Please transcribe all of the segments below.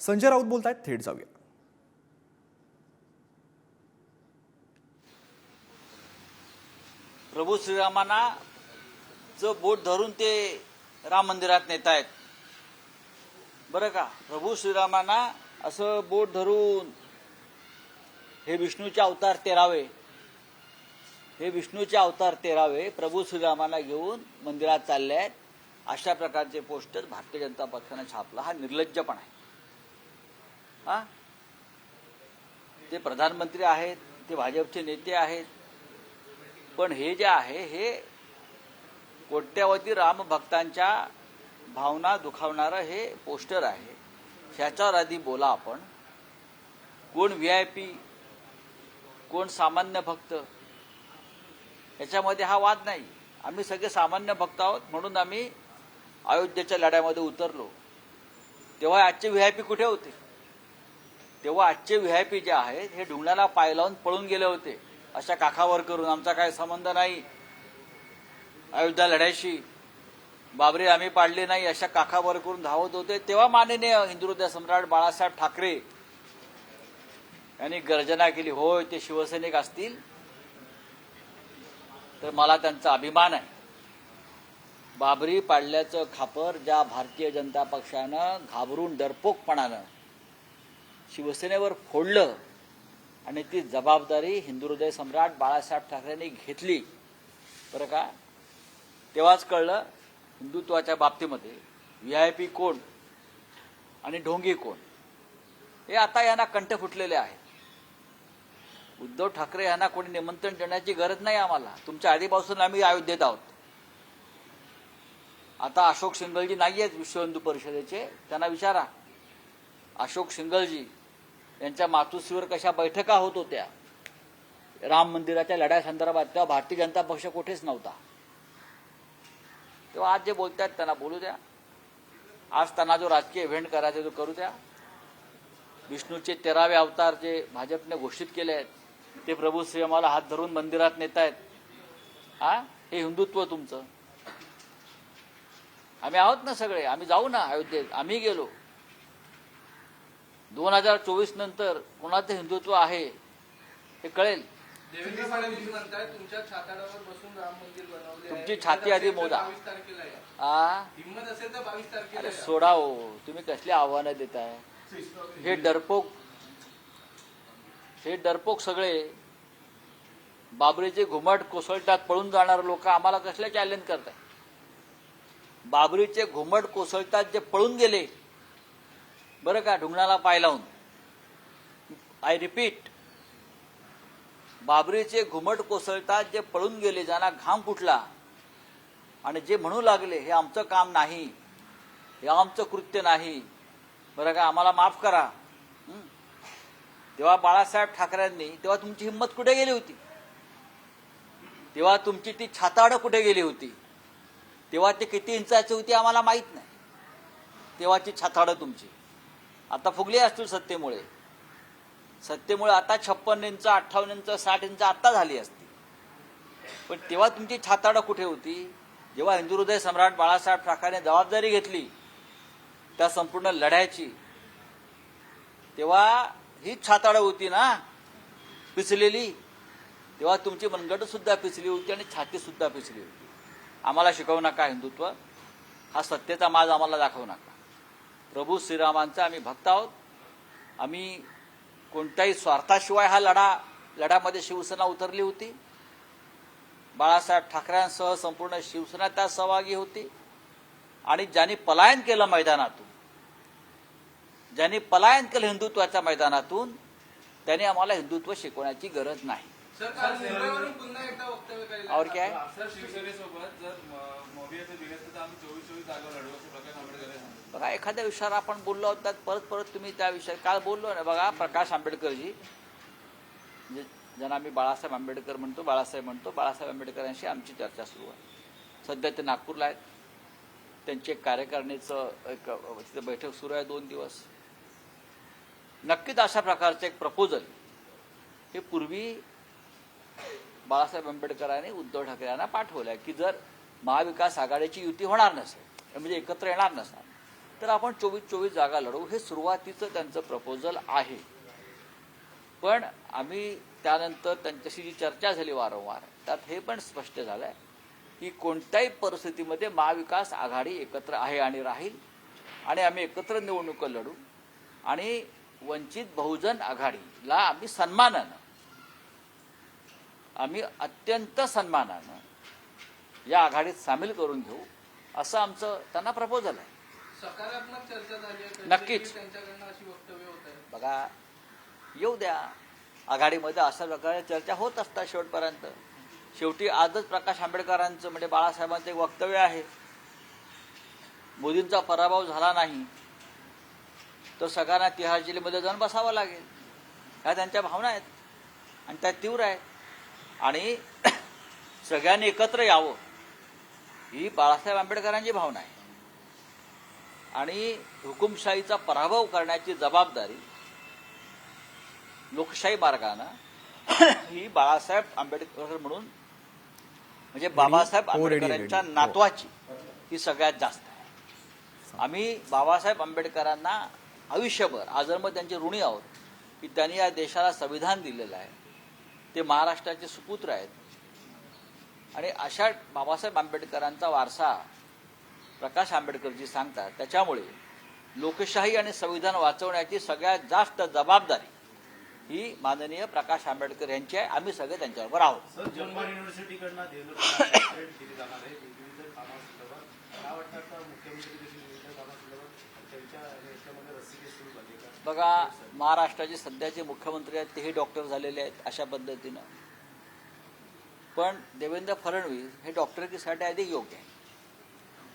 संजय राऊत बोलतायत, थेट जाऊया. प्रभू श्रीरामांना बोट धरून ते राम मंदिरात नेतायत. बरं का, प्रभू श्रीरामांना असं बोट धरून हे विष्णूचे अवतार 13वे, हे विष्णूचे अवतार 13वे प्रभू श्रीरामांना घेऊन मंदिरात चालले आहेत. अशा प्रकारचे पोस्टर भारतीय जनता पक्षाने छापला. हा निर्लज्जपणा आहे. हा, ते प्रधानमंत्री आहेत, ते भाजपचे नेते आहेत, पण हे जे आहे हे कोट्यावधी रामभक्तांच्या भावना दुखावणारं हे पोस्टर आहे. ह्याच्यावर आधी बोला आपण. कोण VIP, कोण सामान्य भक्त, याच्यामध्ये हा वाद नाही. आम्ही सगळे सामान्य भक्त आहोत, म्हणून आम्ही अयोध्येच्या लढ्यामध्ये उतरलो. तेव्हा आजचे VIP कुठे होते? तेव्हा आजचे VIP जे आहेत हे ढुंगणाला पाय लावून पळून गेले होते. अशा काखावर करून आमचा काही संबंध नाही अयोध्या लढ्याशी, बाबरी आम्ही पाडली नाही, अशा काखावर करून धावत होते. तेव्हा माननीय हिंदुहृदय सम्राट बाळासाहेब ठाकरे यांनी गर्जना केली, होय ते शिवसैनिक असतील तर मला त्यांचा अभिमान आहे. बाबरी पाडल्याचं खापर ज्या भारतीय जनता पक्षानं घाबरून डरपोकपणानं शिवसेनेवर फोडलं आणि ती जबाबदारी हिंदुहृदय सम्राट बाळासाहेब ठाकरेंनी घेतली, बरं का, तेव्हाच कळलं हिंदुत्वाच्या बाबतीमध्ये VIP कोण आणि ढोंगी कोण हे आता यांना कंठ फुटलेले आहे. उद्धव ठाकरे यांना कोणी निमंत्रण देण्याची गरज नाही आम्हाला. तुमच्या आधीपासून आम्ही अयोध्येत आहोत. आता अशोक सिंगलजी नाही आहेत विश्व हिंदू परिषदेचे, त्यांना विचारा. अशोक सिंगलजी यांच्या मातोश्रीवर कशा बैठका होत होत्या राम मंदिराच्या लढ्यासंदर्भात, तेव्हा भारतीय जनता पक्ष कुठेच नव्हता. तेव्हा आज जे बोलतायत त्यांना बोलू द्या. आज त्यांना जो राजकीय इव्हेंट करायचा तो करू द्या. विष्णूचे 13वे अवतार जे भाजपने घोषित केले आहेत ते प्रभू श्रीरामाला हात धरून मंदिरात नेतायत. हा, हे हिंदुत्व तुमचं? आम्ही आहोत ना सगळे, आम्ही जाऊ ना अयोध्येत. आम्ही गेलो. 2024 नंतर कोणाचं हिंदुत्व आहे हे कळेल. देवेंद्र फडणवीस म्हणताय तुमच्या छाताडावर बसून राम मंदिर बनवले. तुमची छाती आधी मोजा. हिंमत असेल तर 22 तारखेला. अरे सोडा हो, तुम्ही कसली आव्हानं देताय? हे डरपोक सगळे बाबरीचे घुमट कोसळतात पळून जाणारे लोक आम्हाला कसले चॅलेंज करताय? बाबरीचे घुमट कोसळतात जे पळून गेले, बरं का, ढुंगणाला पाय लावून. आय रिपीट, बाबरीचे घुमट कोसळतात जे पळून गेले, ज्यांना घाम फुटला आणि जे म्हणू लागले हे आमचं काम नाही, हे आमचं कृत्य नाही, बरं का, आम्हाला माफ करा. तेव्हा बाळासाहेब ठाकरेंनी, तेव्हा तुमची हिंमत कुठे गेली होती? तेव्हा तुमची ती छाताडं कुठे गेली होती? तेव्हा ते किती इंचाची होती आम्हाला माहित नाही. तेव्हाची छाताडं तुमची आता फुगली असतील सत्तेमुळे. आता 56 इंच, 58 इंच, 60 इंच आता झाली असती. पण तेव्हा तुमची छाताडं कुठे होती? जेव्हा हिंदुहृदय सम्राट बाळासाहेब ठाकरेंनी जबाबदारी घेतली त्या संपूर्ण लढ्याची, तेव्हा ही छाताडं होती ना पिचलेली. तेव्हा तुमची मनगट सुद्धा पिचली होती आणि छाती सुद्धा पिचली होती. आम्हाला शिकवू नका हिंदुत्व. हा सत्तेचा माज आम्हाला दाखवू नका. प्रभू श्रीरामांचा आम्ही भक्त आहोत. आम्ही कोणत्याही स्वार्थाशिवाय हा लढ्यामध्ये शिवसेना उतरली होती. बाळासाहेब ठाकरेंसह संपूर्ण शिवसेना त्यात सहभागी होती. आणि ज्यांनी पलायन केलं मैदानातून, ज्यांनी पलायन केलं हिंदुत्वाच्या मैदानातून, त्यांनी आम्हाला हिंदुत्व शिकवण्याची गरज नाही. और क्या है? शिवसेनेसोबत जर मोदीचे दिले तर आम्ही 24 जागा लढवू असं प्रकाश आंबेडकर सांगतात. बघा, एखाद्या विषयावर आपण बोललो आहोत त्यात परत तुम्ही त्या विषयात काल बोललो ना. बघा, प्रकाश आंबेडकरजी, ज्यांना आम्ही बाळासाहेब आंबेडकर म्हणतो, बाळासाहेब आंबेडकरांशी आमची चर्चा सुरू आहे. सध्या ते नागपूरला आहेत. त्यांची एक कार्यकारिणीचं एक बैठक सुरू आहे 2 दिवस. नक्कीच अशा प्रकारचं एक प्रपोजल हे पूर्वी बाळासाहेब आंबेडकरांनी उद्धव ठाकरे यांना पाठवलंय की जर महाविकास आघाडीची युती होणार नसेल, म्हणजे एकत्र येणार नसणार, तर आपण 24 जागा लढवू, हे सुरुवातीचं त्यांचं प्रपोजल आहे. पण आम्ही त्यानंतर त्यांच्याशी जी चर्चा झाली वारंवार, त्यात हे पण स्पष्ट झालं आहे की कोणत्याही परिस्थितीमध्ये महाविकास आघाडी एकत्र आहे आणि राहील, आणि आम्ही एकत्र निवडणुका लढू, आणि वंचित बहुजन आघाडीला आम्ही अत्यंत सन्मानानं या आघाडीत सामील करून घेऊ, असं आमचं त्यांना प्रपोजल आहे. सकारात्मक चर्चा झाली आहे. नक्कीच. त्यांच्याकडनं अशी वक्तव्य होत आहे. बघा, येऊ द्या. आघाडीमध्ये अशा प्रकारे चर्चा होत असतात शेवटपर्यंत. शेवटी आजच प्रकाश आंबेडकरांचं म्हणजे बाळासाहेबांचं एक वक्तव्य आहे, मोदींचा पराभव झाला नाही तर सगळ्यांना तिहार जेलमध्ये जाऊन बसावं लागेल. ह्या त्यांच्या भावना आहेत आणि त्या तीव्र आहेत, आणि सगळ्यांनी एकत्र यावं ही बाळासाहेब आंबेडकरांची भावना आहे. आणि हुकुमशाहीचा पराभव करण्याची जबाबदारी लोकशाही मार्गानं ही बाळासाहेब आंबेडकर म्हणून म्हणजे बाबासाहेब आंबेडकरांच्या नातवाची ही सगळ्यात जास्त आहे. आम्ही बाबासाहेब आंबेडकरांना आयुष्यभर आजन्म त्यांचे ऋणी आहोत की त्यांनी या देशाला संविधान दिलेलं आहे. ते महाराष्ट्राचे सुपुत्र आहेत, आणि अशा बाबासाहेब आंबेडकरांचा वारसा प्रकाश आंबेडकरजी सांगतात. त्याच्यामुळे लोकशाही आणि संविधान वाचवण्याची सगळ्यात जास्त जबाबदारी ही माननीय प्रकाश आंबेडकर यांची आहे. आम्ही सगळे त्यांच्याबरोबर आहोत. सर, जवाहर युनिव्हर्सिटीकडनं दिली जाणार आहे विविध कामासंदर्भात. काय वाटतं आता मुख्यमंत्री देखील विविध कामासंदर्भात त्यांच्या याच्यामध्ये रस्सीखेच सुरू झाली का? बघा, महाराष्ट्राचे सध्याचे मुख्यमंत्री आहेत तेही डॉक्टर झालेले आहेत अशा पद्धतीनं. पण देवेंद्र फडणवीस हे डॉक्टरकीसाठी अधिक योग्य आहे.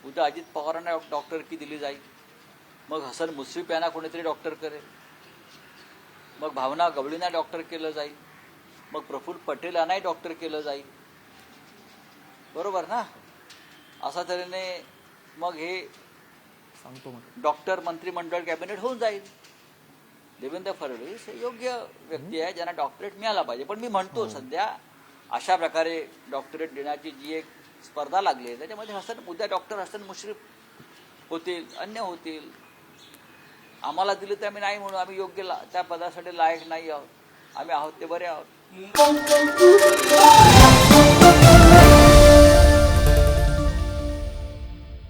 उद्या अजित पवारांना डॉक्टरकी दिली जाईल, मग हसन मुश्रीफ यांना कोणीतरी डॉक्टर करेल, मग भावना गवळींना डॉक्टर केलं जाईल, मग प्रफुल्ल पटेल यांनाही डॉक्टर केलं जाईल. बरोबर ना? अशा तऱ्हेने मग हे डॉक्टर मंत्रिमंडळ कॅबिनेट होऊन जाईल. देवेंद्र फडणवीस हे योग्य व्यक्ती आहे ज्यांना डॉक्टरेट मिळाला पाहिजे. पण मी म्हणतो सध्या अशा प्रकारे डॉक्टरेट देण्याची जी एक स्पर्धा लागली आहे त्याच्यामध्ये उद्या डॉक्टर हसन मुश्रीफ होतील, अन्य होतील. आम्हाला दिले तर आम्ही नाही म्हणू, आम्ही योग्य त्या पदासाठी लायक नाही आहोत, आम्ही आहोत ते बरे आहोत.